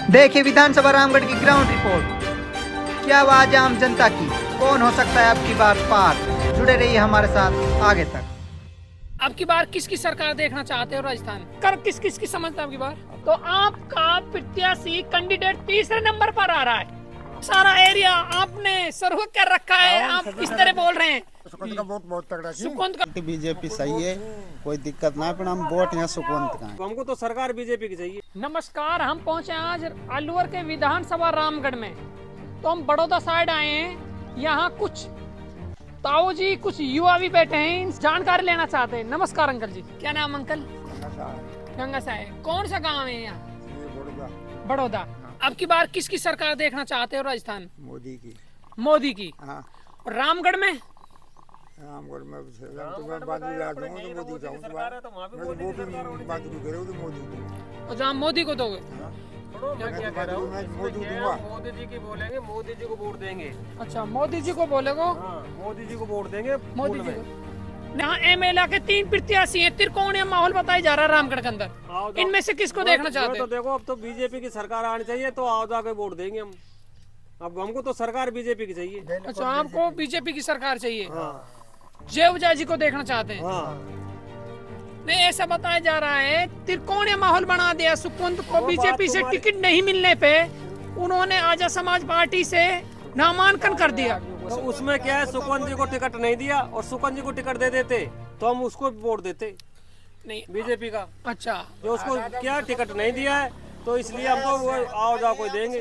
देखिए विधानसभा रामगढ़ की ground report. क्या आवाज आम जनता की, कौन हो सकता है अब की बार पार। जुड़े रहिए हमारे साथ आगे तक। अब की बार किसकी सरकार देखना चाहते हो राजस्थान कर किस की समझते हैं अब की बार? तो आपका प्रत्याशी कैंडिडेट तीसरे नंबर पर आ रहा है। सारा एरिया आपने सर्व कर रखा है, आप किस तरह बोल रहे हैं? सुकुंत का बहुत तगड़ा सुकुंत का बीजेपी सही है, कोई दिक्कत ना, पर हम वोट यहाँ सुकुंत का है। हमको तो सरकार बीजेपी की चाहिए। नमस्कार, हम पहुंचे आज अलवर के विधानसभा रामगढ़ में। तो हम बड़ौदा साइड आए हैं। यहाँ कुछ ताऊ जी, कुछ युवा भी बैठे हैं, जानकारी लेना चाहते हैं। नमस्कार अंकल जी, क्या नाम अंकल? गंगा साहब। कौन सा गांव है यहाँ? बड़ौदा। अब की बार किसकी सरकार देखना चाहते हो राजस्थान? मोदी की। मोदी की। हाँ, और रामगढ़ में? रामगढ़ में तो मैं बाजू ला दूंगा तो मोदी जाऊँ तो मैं वो भी बाजू को करूँ तो मोदी दूँ। और जहाँ मोदी को दोगे? मोदी दूंगा। मोदी जी की बोलेंगे, मोदी जी को वोट देंगे। अच्छा, मोदी जी को बोलेगो? हाँ, मोदी जी को वोट देंगे। मोदी जी को। यहाँ एमएलए के 3 प्रत्याशी हैं। त्रिकोणीय माहौल बताया जा रहा है रामगढ़ के अंदर। इनमें से किसको देखना चाहते तो हो? देखो, अब तो बीजेपी की सरकार आनी चाहिए, तो आओ जाके वोट देंगे हम। अब हमको तो सरकार बीजेपी की चाहिए। अच्छा, आपको बीजेपी की सरकार चाहिए? हाँ जय जी को देखना चाहते हैं? हाँ। नहीं, ऐसा बताया जा रहा है त्रिकोणीय माहौल बना दिया। सुकुंत को बीजेपी से टिकट नहीं मिलने पे उन्होंने आजा समाज पार्टी से नामांकन कर दिया। तो उसमें क्या है, सुकुंत जी को टिकट नहीं दिया, और सुकुंत जी को टिकट दे देते तो हम उसको वोट देते, नहीं बीजेपी का। अच्छा, जो उसको क्या टिकट नहीं दिया है, तो इसलिए हमको वो आओ जाओ कोई देंगे।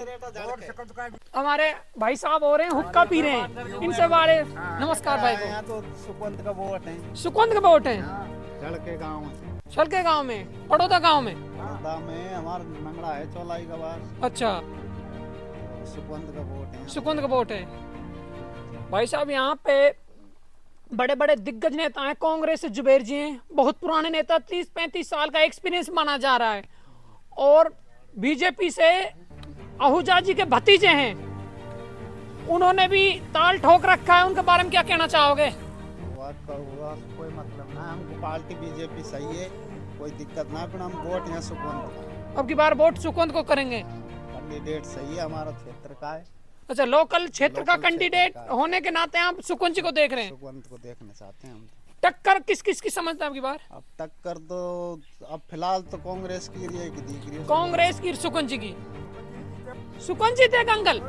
हमारे भाई साहब हो रहे हैं, हुक्का पी रहे हैं, इनसे बारे। नमस्कार भाई को। यहाँ तो सुकुंत का वोट है। सुकुंत का वोट है? चढ़ के गाँव है, छलके गांव में, बड़ौदा गांव में। बड़ौदा में हमारा मंगड़ा है, चौलाई का बार। अच्छा, सुकुंत का वोट है। सुकुंत का वोट है। भाई साहब, यहाँ पे बड़े बड़े दिग्गज नेता हैं। कांग्रेस से जुबेर जी हैं, बहुत पुराने नेता, 30-35 साल का एक्सपीरियंस माना जा रहा है। और बीजेपी से आहूजा जी के भतीजे हैं, उन्होंने भी ताल ठोक रखा है। उनके बारे में क्या कहना चाहोगे? हुआ कोई मतलब ना, हमको पार्टी बीजेपी सही है, कोई दिक्कत ना, पर हम वोट यहाँ सुकुंत का। अब की बार वोट सुकुंत को करेंगे? कैंडिडेट सही है, हमारा क्षेत्र का है। अच्छा, लोकल क्षेत्र का लोकल कैंडिडेट क्षेत्र का। होने के नाते आप सुकुंत जी को देख रहे हैं। सुकुंत को देखना चाहते हैं हम। टक्कर किस की समझते हैं अब की बार? अब टक्कर तो अब फिलहाल तो कांग्रेस की रही है कि दिख रही है। कांग्रेस की, सुकुंत जी की। सुकुंत जी थे अंकल?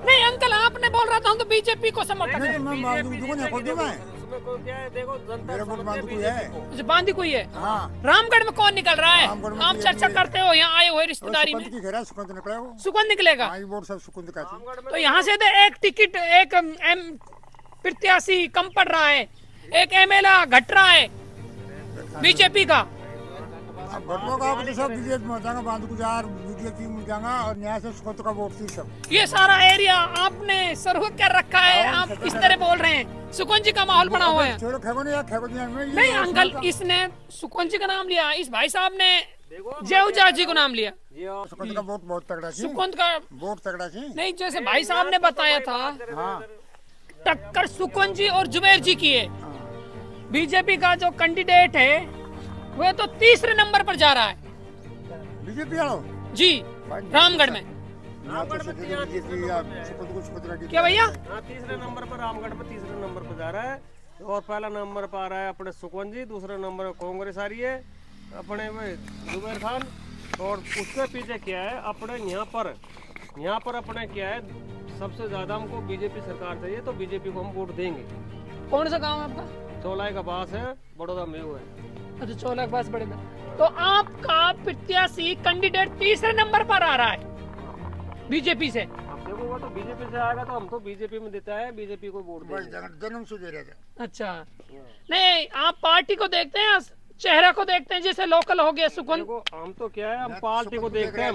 नहीं अंकल, आपने बोल रहा था हम तो बीजेपी को समर्थक हैं। मैं बाजू दूंगा ना, खोल दूंगा। उसमें कोई क्या है, देखो जनता मेरा वोट समझती है बांधू कोई बीजेपी है। को। अच्छा, बांदी कोई है? हाँ, रामगढ़ में कौन निकल रहा है? रामगढ़ में आप तो चर्चा ये- करते हो, यहाँ आए हुए रिश्तेदारी में। सुकुंत की घेरा, सुकुंत निकला वो। सुकुंत निकलेगा? हाँ, ये वोट सब सुकुंत का थी। तो यहाँ से तो एक टिकट, एक प्रत्याशी कम पड़ रहा है, एक एमएलए घट रहा है बीजेपी का। अब घटना का तो सब बीजेपी में जाएगा, बांध गुजार बीजेपी में जाएगा, और न्याय से सुकुंत का वोट थी सब। ये सारा एरिया आपने सर्व कर रखा है, आप किस तरह बोल रहे हैं? सुकुंत जी का माहौल बना हुआ है। छोड़ो, खेगो नहीं यार, खेगो नहीं। नहीं अंकल, इसने सुकुंत जी का नाम लिया, इस भाई साहब ने जय जी को नाम लिया। सुकुंत का वोट बहुत तगड़ा थी। सुकुंत का वोट तगड़ा थी। नहीं, जैसे भाई साहब ने बताया था, हाँ, टक्कर सुकुंत जी और जुबेर जी की है। बीजेपी का जो कैंडिडेट है वह तो तीसरे नंबर पर जा रहा है बीजेपी वालों जी, रामगढ़ में। क्या भैया? हाँ, तीसरे नंबर पर रामगढ़ में तीसरे नंबर पर जा रहा है। और पहला नंबर पर आ रहा है अपने सुकुंत जी, दूसरे नंबर पर कांग्रेस आ रही है अपने में जुबेर खान, और उसके पीछे क्या है अपने यहाँ पर अपने क्या है, सबसे ज्यादा हमको बीजेपी सरकार चाहिए, तो बीजेपी को हम वोट देंगे। कौन सा गांव है आपका? चौलाई का बास है, बड़ौदा में वो है। अच्छा, 14 लाख बस बड़े। तो आपका प्रत्याशी कैंडिडेट तीसरे नंबर पर आ रहा है बीजेपी से। अब देखो, वो तो बीजेपी से आएगा, तो हम तो बीजेपी में देता है, बीजेपी को वोट देंगे। जन्म से दे रहे थे। अच्छा, नहीं आप पार्टी को देखते हैं, चेहरा को देखते हैं, जैसे लोकल हो गया सुकुंत। देखो, हम तो क्या है, हम पार्टी को देखते हैं।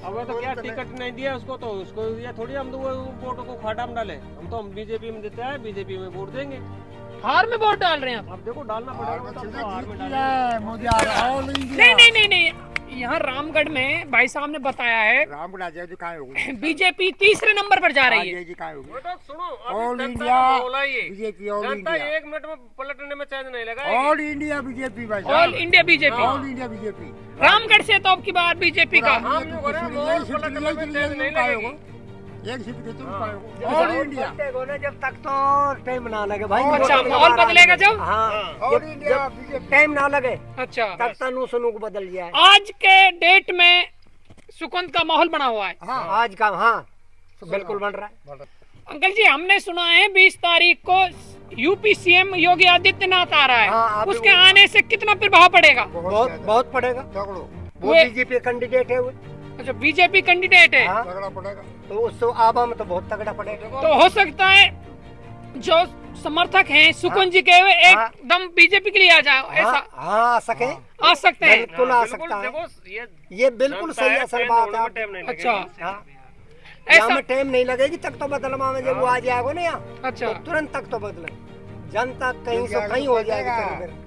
अब तो क्या टिकट नहीं दिया उसको, तो उसको ये थोड़ी हम तो वो वोटों को खाटा में डाले। हम तो बीजेपी में देते हैं, बीजेपी में वोट देंगे। हार में वोट डाल रहे हैं आप? अब देखो, डालना पड़ेगा, तो हम तो हार में डालेंगे। मोदी आ रहा है। नहीं नहीं नहीं नहीं, यहाँ रामगढ़ में भाई साहब ने बताया है रामगढ़ आ जाए तो कहाँ होगी? बीजेपी तीसरे नंबर पर जा रही है। जी कहाँ होगी? बेटा सुनो, ऑल अभी इंडिया जनता का माहौल है ये। बीजेपी, ऑल जनता इंडिया, 1 मिनट में पलटने में चार्ज नहीं लगा। ऑल इंडिया बीजेपी भाई साहब। All India BJP, all India BJP. Ramgarh से तो अब की बार बीजेपी का। हम जो करे माहौल पलटने में चार्ज नहीं लगेगी। एक सीट देते ऑल इंडिया, जब तक तो टाइम ना लगे भाई। अच्छा, माहौल बदलेगा जब? हाँ, ऑल इंडिया बीजेपी। टाइम ना लगे अच्छा, तब तनु सुनु को बदल जाए। आज के डेट में सुकंत का माहौल बना हुआ है। हाँ आज का हाँ बिल्कुल बन रहा है। अंकल जी, हमने सुना है 20 तारीख को यूपी सीएम योगी आदित्यनाथ आ रहा है। हाँ, अभी उसके आने से कितना प्रभाव पड़ेगा? बहुत बहुत पड़ेगा। तगड़ो वो वे- बीजेपी कैंडिडेट है वो। अच्छा, बीजेपी कैंडिडेट है। हाँ, तगड़ा पड़ेगा। तो उससे आवा में तो बहुत तगड़ा पड़ेगा। तो हो सकता है जो समर्थक हैं सुकंत जी के, वे एकदम बीजेपी के लिए आ जाओ, ऐसा हाँ, हाँ, आ सके, आ सकते हैं। बिल्कुल आ सकता है। देखो ये बिल्कुल सही असल बात है। टाइम नहीं अच्छा, हाँ, ऐसा यहाँ में टाइम नहीं लगेगी तक तो बदलवा में जब वो आ जाएगा ना यहाँ, अच्छा, तो तुरंत तक तो बदले। जनता कहीं से कहीं हो जाएगी।